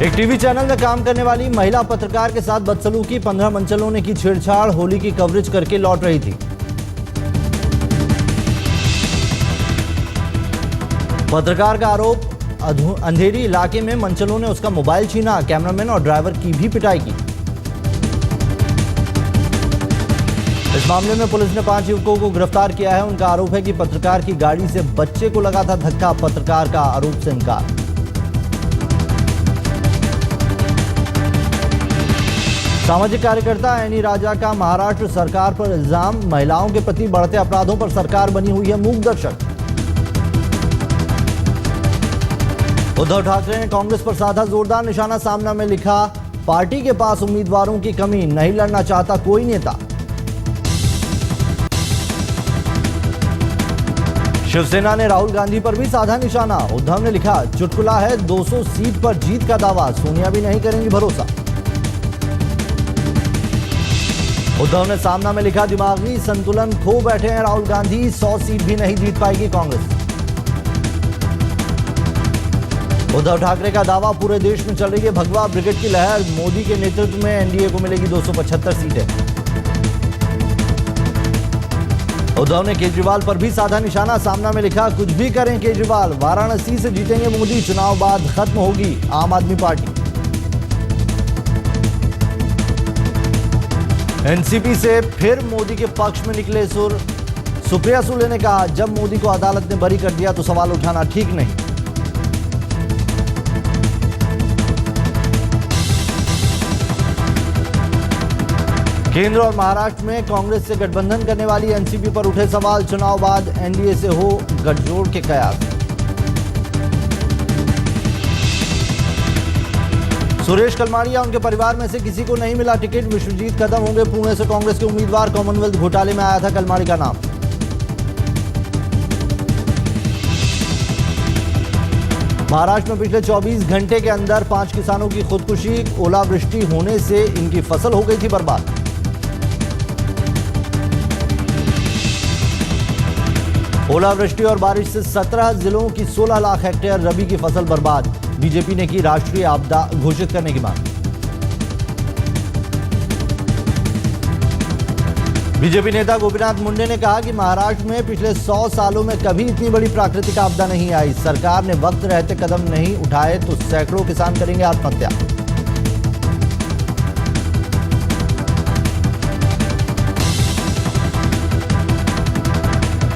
एक TV channel में काम करने वाली महिला पत्रकार के साथ बदसलूकी, 15 मंचलों ने की छेड़छाड़, होली की कवरेज करके लौट रही थी। पत्रकार का आरोप, अंधेरी इलाके में मंचलों ने उसका मोबाइल छीना, कैमरामैन और ड्राइवर की भी पिटाई की। इस मामले में पुलिस ने 5 युवकों को गिरफ्तार किया है। उनका आरोप है कि पत्रकार की गाड़ी से बच्चे को लगा था धक्का। पत्रकार का आरोप से इनकार। सामाजिक कार्यकर्ता एनी राजा का महाराष्ट्र सरकार पर इल्जाम, महिलाओं के प्रति बढ़ते अपराधों पर सरकार बनी हुई है मूक दर्शक। उद्धव ठाकरे ने कांग्रेस पर साधा जोरदार निशाना, सामना में लिखा, पार्टी के पास उम्मीदवारों की कमी, नहीं लड़ना चाहता कोई नेता। शिवसेना ने राहुल गांधी पर भी साधा निशाना, उद्धव ने लिखा, चुटकुला है, 200 सीट पर जीत का दावा, सोनिया भी नहीं करेंगी भरोसा। उद्धव ने सामना में लिखा, दिमागी संतुलन खो बैठे हैं राहुल गांधी, 100 सीट भी नहीं जीत पाएगी कांग्रेस। उद्धव ठाकरे का दावा, पूरे देश में चल रही है भगवा ब्रिगेड की लहर, मोदी के नेतृत्व में एनडीए को मिलेगी 275 सीटें। उद्धव ने केजरीवाल पर भी साधा निशाना, सामना में लिखा, कुछ भी करें केजरीवाल, वाराणसी से जीतेंगे मोदी, चुनाव बाद खत्म होगी आम आदमी पार्टी। एनसीपी से फिर मोदी के पक्ष में निकले सुर, सुप्रिया सुले ने कहा, जब मोदी को अदालत ने बरी कर दिया तो सवाल उठाना ठीक नहीं। केंद्र और महाराष्ट्र में कांग्रेस से गठबंधन करने वाली एनसीपी पर उठे सवाल, चुनाव बाद एनडीए से हो गठजोड़ के कयास। सुरेश कलमाड़िया, उनके परिवार में से किसी को नहीं मिला टिकट, विश्वजीत कदम होंगे पुणे से कांग्रेस के उम्मीदवार, कॉमनवेल्थ घोटाले में आया था कलमाड़ी का नाम। महाराष्ट्र में पिछले 24 घंटे के अंदर 5 किसानों की खुदकुशी, ओलावृष्टि होने से इनकी फसल हो गई थी बर्बाद। ओलावृष्टि और बारिश से 17 जिलों की 16 लाख हेक्टेयर रबी की फसल बर्बाद, बीजेपी ने की राष्ट्रीय आपदा घोषित करने की मांग। बीजेपी नेता गोपीनाथ मुंडे ने कहा कि महाराष्ट्र में पिछले 100 सालों में कभी इतनी बड़ी प्राकृतिक आपदा नहीं आई, सरकार ने वक्त रहते कदम नहीं उठाए तो सैकड़ों किसान करेंगे आत्महत्या।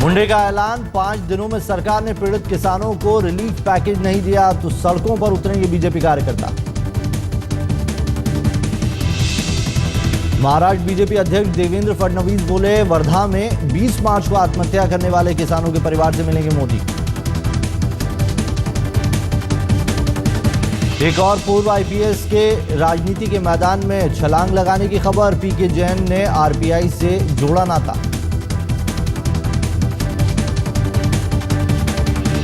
मुंडे का ऐलान, 5 दिनों में सरकार ने पीड़ित किसानों को रिलीफ पैकेज नहीं दिया तो सड़कों पर उतरेंगे बीजेपी कार्यकर्ता। महाराष्ट्र बीजेपी अध्यक्ष देवेंद्र फडणवीस बोले, वर्धा में 20 मार्च को आत्महत्या करने वाले किसानों के परिवार से मिलेंगे मोदी। एक और पूर्व आईपीएस के राजनीति के मैदान में छलांग लगाने की खबर, पीके जैन ने आरपीआई से जोड़ा नाता।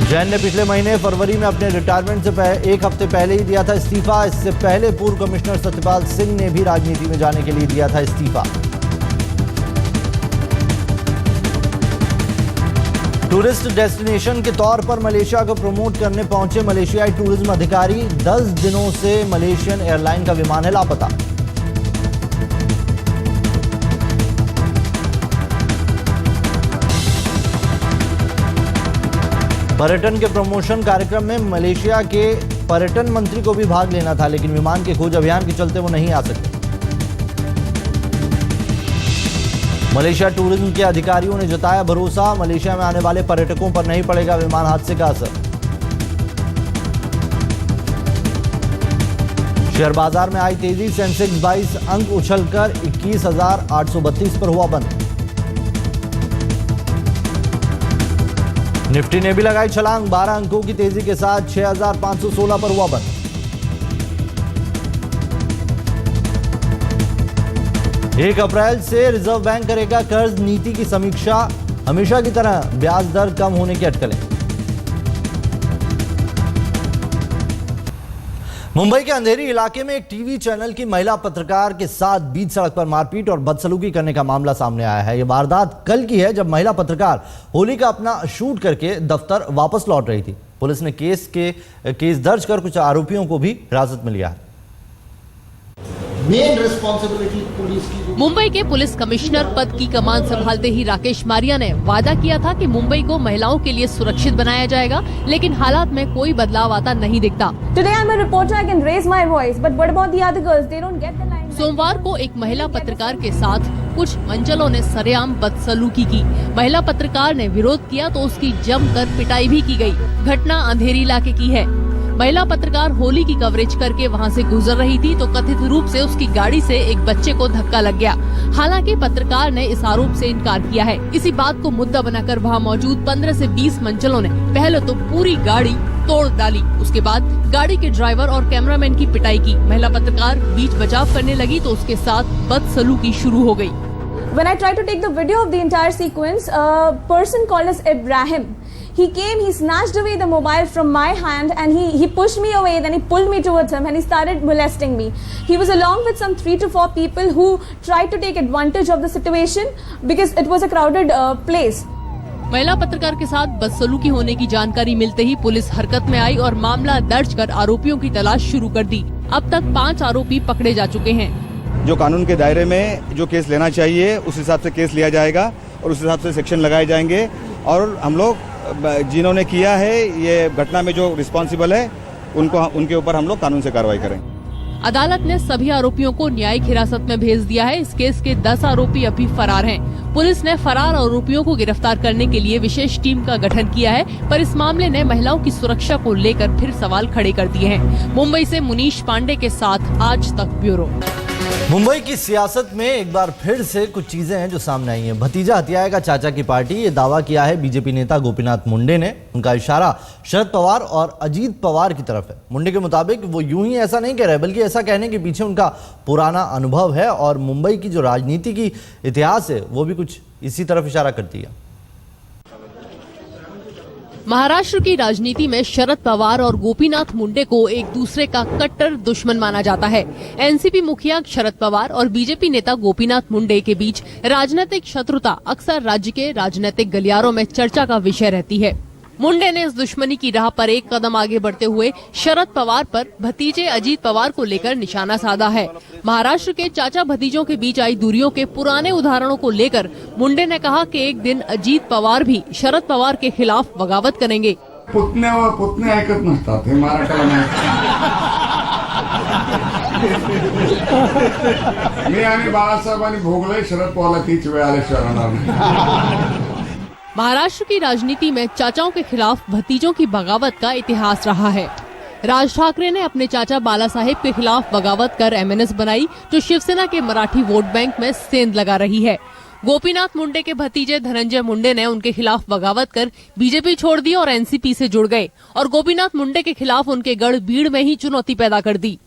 जैन ने पिछले महीने फरवरी में अपने रिटायरमेंट से एक हफ्ते पहले ही दिया था इस्तीफा। इससे पहले पूर्व कमिश्नर सत्यपाल सिंह ने भी राजनीति में जाने के लिए दिया था इस्तीफा। टूरिस्ट डेस्टिनेशन के तौर पर मलेशिया को प्रमोट करने पहुंचे मलेशियाई टूरिज्म अधिकारी, 10 दिनों से मलेशियन एयरलाइन का विमान है लापता। पर्यटन के प्रमोशन कार्यक्रम में मलेशिया के पर्यटन मंत्री को भी भाग लेना था, लेकिन विमान के खोज अभियान के चलते वो नहीं आ सके। मलेशिया टूरिज्म के अधिकारियों ने जताया भरोसा, मलेशिया में आने वाले पर्यटकों पर नहीं पड़ेगा विमान हादसे का असर। शेयर बाजार में आई तेजी, सेंसेक्स 22 अंक उछलकर 21,832 पर हुआ बंद। निफ्टी ने भी लगाई छलांग, 12 अंकों की तेजी के साथ 6,516 पर हुआ बंद। एक अप्रैल से रिजर्व बैंक करेगा कर्ज नीति की समीक्षा, हमेशा की तरह ब्याज दर कम होने की अटकलें। मुंबई के अंधेरी इलाके में एक टीवी चैनल की महिला पत्रकार के साथ बीच सड़क पर मारपीट और बदसलूकी करने का मामला सामने आया है। यह वारदात कल की है, जब महिला पत्रकार होली का अपना शूट करके दफ्तर वापस लौट रही थी। पुलिस ने केस दर्ज कर कुछ आरोपियों को भी हिरासत में लिया है। मेन रिस्पॉन्सिबिलिटी पुलिस की। मुंबई के पुलिस कमिश्नर पद की कमान संभालते ही राकेश मारिया ने वादा किया था कि मुंबई को महिलाओं के लिए सुरक्षित बनाया जाएगा, लेकिन हालात में कोई बदलाव आता नहीं दिखता। सोमवार को एक महिला पत्रकार के साथ कुछ मंचलों ने सरेआम बदसलूकी की। महिला पत्रकार ने विरोध किया तो उसकी जमकर पिटाई भी की गई। घटना अंधेरी इलाके की है। महिला पत्रकार होली की कवरेज करके वहां से गुजर रही थी तो कथित रूप से उसकी गाड़ी से एक बच्चे को धक्का लग गया। हालांकि पत्रकार ने इस आरोप से इनकार किया है। इसी बात को मुद्दा बनाकर वहां मौजूद 15 से 20 मंचलों ने पहले तो पूरी गाड़ी तोड़ डाली, उसके बाद गाड़ी के ड्राइवर और कैमरामैन की पिटाई की। महिला पत्रकार बीच बचाव करने लगी तो उसके साथ बदसलूकी शुरू हो गई। When I tried to take the video of the entire sequence, a person called as Ibrahim, he came, he snatched away the mobile from my hand and he pushed me away, then he pulled me towards him and he started molesting me. He was along with some 3 to 4 people who tried to take advantage of the situation because it was a crowded place. महिला पत्रकार के साथ बदसलूकी होने की जानकारी मिलते ही police हरकत में आई और मामला दर्ज कर आरोपियों की तलाश शुरू कर दी। अब तक 5 आरोपी पकड़े जा चुके हैं। जो कानून के दायरे में जो केस लेना चाहिए उस हिसाब से केस लिया जाएगा और उस हिसाब से सेक्शन लगाए जाएंगे और हम लोग जिन्होंने किया है ये घटना में जो रिस्पॉन्सिबल है उनके ऊपर हम लोग कानून से कार्रवाई करेंगे। अदालत ने सभी आरोपियों को न्यायिक हिरासत में भेज दिया है। इस केस के 10 आरोपी अभी फरार हैं। पुलिस ने फरार आरोपियों को गिरफ्तार करने के लिए विशेष टीम का गठन किया है, पर इस मामले ने महिलाओं की सुरक्षा को लेकर फिर सवाल खड़े कर दिए हैं। मुंबई से मुनीश पांडे के साथ आज तक ब्यूरो। मुंबई की सियासत में एक बार फिर से कुछ चीजें हैं जो सामने आई हैं। भतीजा हत्याएगा चाचा की पार्टी, ये दावा किया है बीजेपी नेता गोपीनाथ मुंडे ने। उनका इशारा शरद पवार और अजीत पवार की तरफ है। मुंडे के मुताबिक वो यूं ही ऐसा नहीं कह रहे, बल्कि ऐसा कहने के पीछे उनका पुराना अनुभव है और मुंबई की जो राजनीति की इतिहास है वो भी कुछ इसी तरफ इशारा करती है। महाराष्ट्र की राजनीति में शरद पवार और गोपीनाथ मुंडे को एक दूसरे का कट्टर दुश्मन माना जाता है। एनसीपी मुखिया शरद पवार और बीजेपी नेता गोपीनाथ मुंडे के बीच राजनीतिक शत्रुता अक्सर राज्य के राजनीतिक गलियारों में चर्चा का विषय रहती है। मुंडे ने इस दुश्मनी की राह पर एक कदम आगे बढ़ते हुए शरद पवार पर भतीजे अजीत पवार को लेकर निशाना साधा है। महाराष्ट्र के चाचा भतीजों के बीच आई दूरियों के पुराने उदाहरणों को लेकर मुंडे ने कहा कि एक दिन अजीत पवार भी शरद पवार के खिलाफ बगावत करेंगे। पुतणे ऐकत नसतात हे मराठाला मी आणि बाळासाहेबांनी भोगलंय शरद पवारला तीच वेळ आल्याशिवाय राहणार नाही। महाराष्ट्र की राजनीति में चाचाओं के खिलाफ भतीजों की बगावत का इतिहास रहा है। राज ठाकरे ने अपने चाचा बाला साहेब के खिलाफ बगावत कर एमएनएस बनाई, जो शिवसेना के मराठी वोट बैंक में सेंध लगा रही है। गोपीनाथ मुंडे के भतीजे धनंजय मुंडे ने उनके खिलाफ बगावत कर बीजेपी छोड़ दी और एनसीपी से जुड़ गए और गोपीनाथ मुंडे के खिलाफ उनके गढ़ बीड़ में ही चुनौती पैदा कर दी।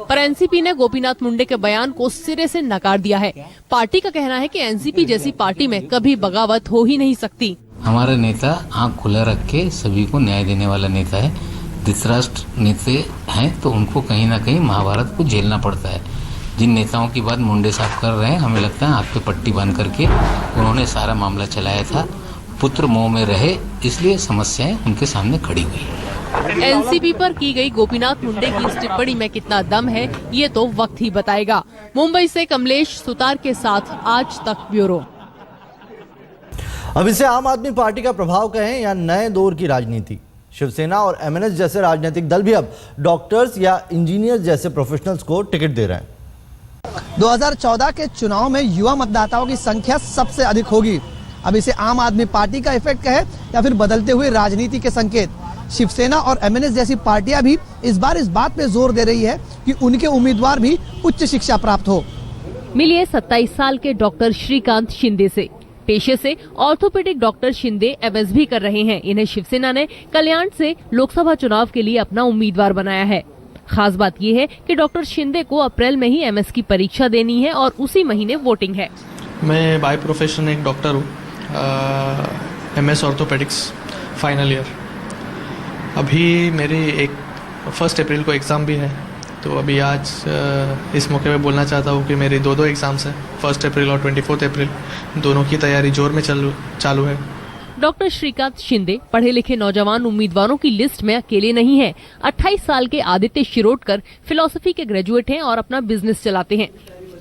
पर एनसीपी ने गोपीनाथ मुंडे के बयान को सिरे से नकार दिया है। पार्टी का कहना है कि एनसीपी जैसी पार्टी में कभी बगावत हो ही नहीं सकती। हमारा नेता आंख खुला रख के सभी को न्याय देने वाला नेता है। धृतराष्ट्र नेता हैं तो उनको कहीं ना कहीं महाभारत को झेलना पड़ता है। जिन नेताओं की बात मुंडे साहब कर रहे हैं, हमें लगता है आंख पे पट्टी बांध करके उन्होंने सारा मामला चलाया था। पुत्र मोह में रहे, इसलिए समस्याएं उनके सामने खड़ी हुई। एनसीपी पर की गई गोपीनाथ मुंडे की इस टिप्पणी में कितना दम है, ये तो वक्त ही बताएगा। मुंबई से कमलेश सुतार के साथ आज तक ब्यूरो। अब इसे आम आदमी पार्टी का प्रभाव कहें या नए दौर की राजनीति, शिवसेना और एमएनएस जैसे राजनीतिक दल भी अब डॉक्टर्स या इंजीनियर जैसे प्रोफेशनल्स को टिकट दे रहे हैं। 2014 के चुनाव में युवा मतदाताओं की संख्या सबसे अधिक होगी। अब इसे आम आदमी पार्टी का इफेक्ट कहे या फिर बदलते हुए राजनीति के संकेत, शिवसेना और एमएनएस जैसी पार्टियां भी इस बार इस बात पे जोर दे रही है कि उनके उम्मीदवार भी उच्च शिक्षा प्राप्त हो। मिलिए 27 साल के डॉक्टर श्रीकांत शिंदे से। पेशे से ऑर्थोपेडिक डॉक्टर शिंदे एमएस भी कर रहे हैं। इन्हें शिवसेना ने कल्याण से लोकसभा चुनाव के लिए अपना उम्मीदवार बनाया है। खास बात यह है कि डॉक्टर शिंदे को अप्रैल में ही एमएस की परीक्षा देनी है और उसी महीने वोटिंग है। मैं बाय प्रोफेशन एक डॉक्टर हूँ, एमएस ऑर्थोपेडिक्स फाइनल ईयर। अभी मेरी 1 अप्रैल को एग्ज़ाम भी है तो अभी आज इस मौके पे बोलना चाहता हूँ कि मेरे दो एग्ज़ाम्स हैं, 1 अप्रैल और 24 अप्रैल, दोनों की तैयारी जोर में चालू है। डॉक्टर श्रीकांत शिंदे पढ़े लिखे नौजवान उम्मीदवारों की लिस्ट में अकेले नहीं हैं। 28 साल के आदित्य शिरोडकर फिलॉसफी के ग्रेजुएट हैं और अपना बिजनेस चलाते हैं।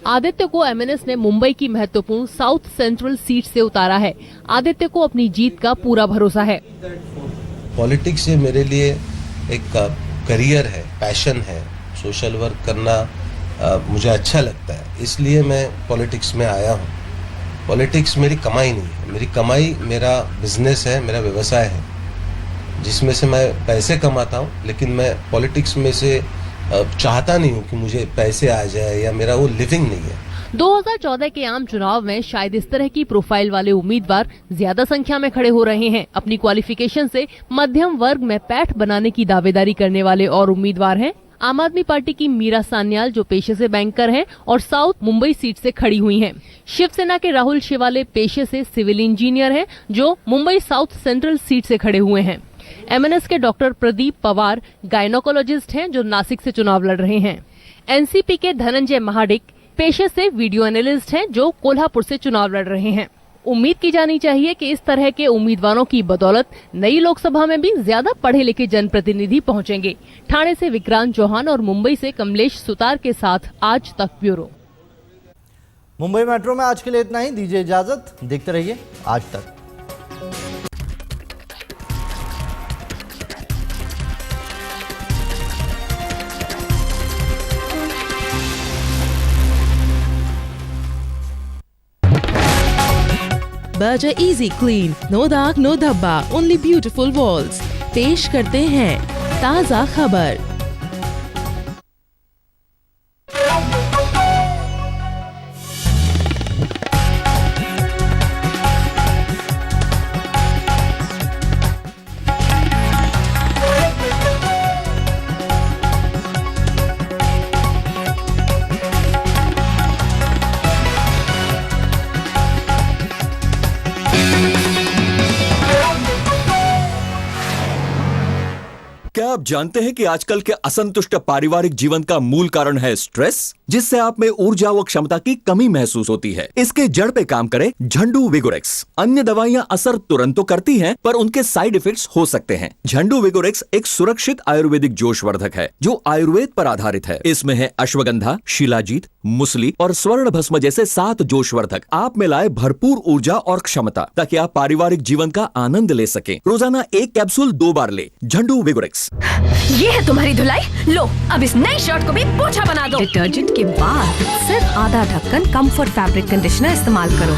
आदित्य को एमएनएस ने मुंबई की महत्वपूर्ण साउथ सेंट्रल सीट से उतारा है। आदित्य को अपनी जीत का पूरा भरोसा है। पॉलिटिक्स ये मेरे लिए एक करियर है, पैशन है। सोशल वर्क करना मुझे अच्छा लगता है, इसलिए मैं पॉलिटिक्स में आया हूँ। पॉलिटिक्स मेरी कमाई नहीं है, मेरी कमाई मेरा बिजनेस है, मेरा व्यवसाय है, जिसमें से मैं पैसे कमाता हूँ। लेकिन मैं पॉलिटिक्स में से चाहता नहीं हूँ कि मुझे पैसे आ जाए, या मेरा वो लिविंग नहीं है। 2014 के आम चुनाव में शायद इस तरह की प्रोफाइल वाले उम्मीदवार ज्यादा संख्या में खड़े हो रहे हैं। अपनी क्वालिफिकेशन से मध्यम वर्ग में पैठ बनाने की दावेदारी करने वाले और उम्मीदवार हैं आम आदमी पार्टी की मीरा सान्याल, जो पेशे से बैंकर हैं और साउथ मुंबई सीट से खड़ी हुई हैं। शिवसेना के राहुल शिवाले पेशे से सिविल इंजीनियर हैं, जो मुंबई साउथ सेंट्रल सीट से खड़े हुए हैं। एमएनएस के डॉक्टर प्रदीप पवार गायनोकोलॉजिस्ट हैं, जो नासिक से चुनाव लड़ रहे हैं। एनसीपी के धनंजय महाडिक पेशे से वीडियो एनालिस्ट हैं, जो कोल्हापुर से चुनाव लड़ रहे हैं। उम्मीद की जानी चाहिए कि इस तरह के उम्मीदवारों की बदौलत नई लोकसभा में भी ज्यादा पढ़े लिखे जनप्रतिनिधि पहुंचेंगे। ठाणे से विक्रांत चौहान और मुंबई से कमलेश सुतार के साथ आज तक ब्यूरो। मुंबई मेट्रो में आज के लिए इतना ही। दीजिए इजाजत, देखते रहिए आज तक। Berger Easy Clean, no dark, no धब्बा, only beautiful walls। पेश करते हैं ताज़ा खबर। क्या आप जानते हैं कि आजकल के असंतुष्ट पारिवारिक जीवन का मूल कारण है स्ट्रेस, जिससे आप में ऊर्जा व क्षमता की कमी महसूस होती है। इसके जड़ पे काम करे झंडू विगोरेक्स। अन्य दवाइयां असर तुरंत तो करती हैं, पर उनके साइड इफेक्ट्स हो सकते हैं। झंडू विगोरेक्स एक सुरक्षित आयुर्वेदिक जोशवर्धक है, जो आयुर्वेद पर आधारित है। इसमें है अश्वगंधा, शिलाजीत, मुसली और स्वर्ण भस्म जैसे 7 जोशवर्धक आप में लाए भरपूर ऊर्जा और क्षमता, ताकि आप पारिवारिक जीवन का आनंद ले सकें। रोजाना 1 कैप्सूल 2 बार ले। झंडू विगोरेक्स। ये है तुम्हारी धुलाई, लो अब इस नई शर्ट को भी पोछा बना दो। डिटर्जेंट के बाद सिर्फ आधा ढक्कन कंफर्ट फैब्रिक कंडीशनर इस्तेमाल करो।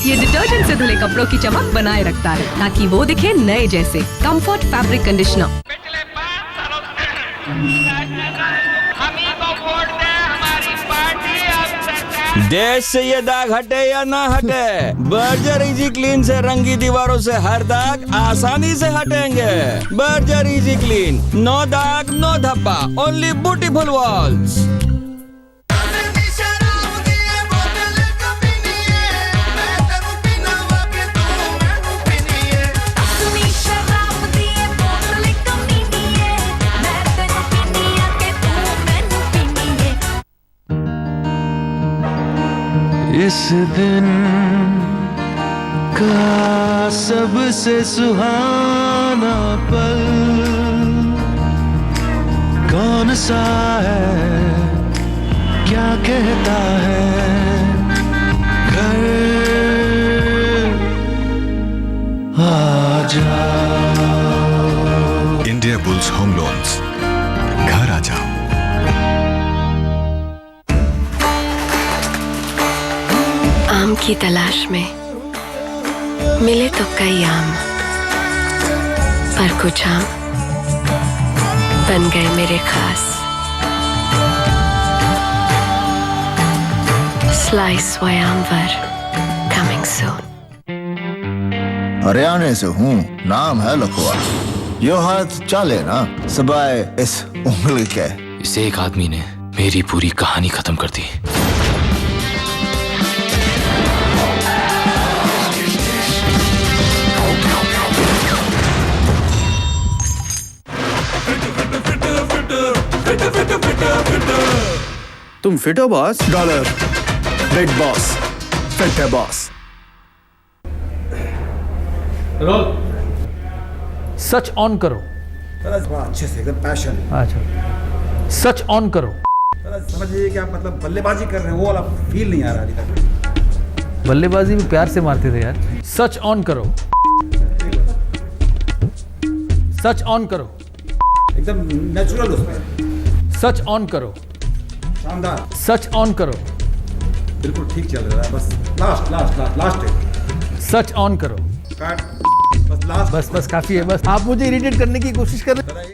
ये डिटर्जेंट से धुले कपड़ों की चमक बनाए रखता है, ताकि वो दिखे नए जैसे। Comfort fabric conditioner. देश से ये दाग हटे या ना हटे, बर्जर इजी क्लीन से रंगी दीवारों से हर दाग आसानी से हटेंगे। बर्जर इजी क्लीन, नो दाग, नो धब्बा, ओनली ब्यूटीफुल वॉल्स। इस दिन का सबसे सुहाना पल कौन सा है, क्या कहता है घर आ जाओ। इंडिया बुल्स होम लोन्स, घर आ जाओ। आम की तलाश में मिले तो कई आम, पर कुछ आम बन गए मेरे खास। स्लाइस वयांवर कमिंग सून। हरियाणा से हूँ, नाम है लखुआ। यो हाथ चाले ना सबाए इस उंगली के। इस एक आदमी ने मेरी पूरी कहानी खत्म कर दी। फिट तुम फिट हो boss? Dollar big boss fit है बॉस। सच ऑन करो। अच्छे से एकदम पैशन। अच्छा सच ऑन करो। समझ लीजिए कि आप मतलब बल्लेबाजी कर रहे हैं, वो वाला फील नहीं आ रहा अभी तक। बल्लेबाजी भी प्यार से मारते थे यार। सच ऑन करो। सच ऑन करो। एकदम नेचुरल उसमें। सच ऑन करो। शानदार। सच ऑन करो। बिल्कुल ठीक चल रहा है, बस last last last last such on करो। काट, बस लास्ट। बस काफी है, बस आप मुझे इरिटेट करने की कोशिश कर रहे हैं।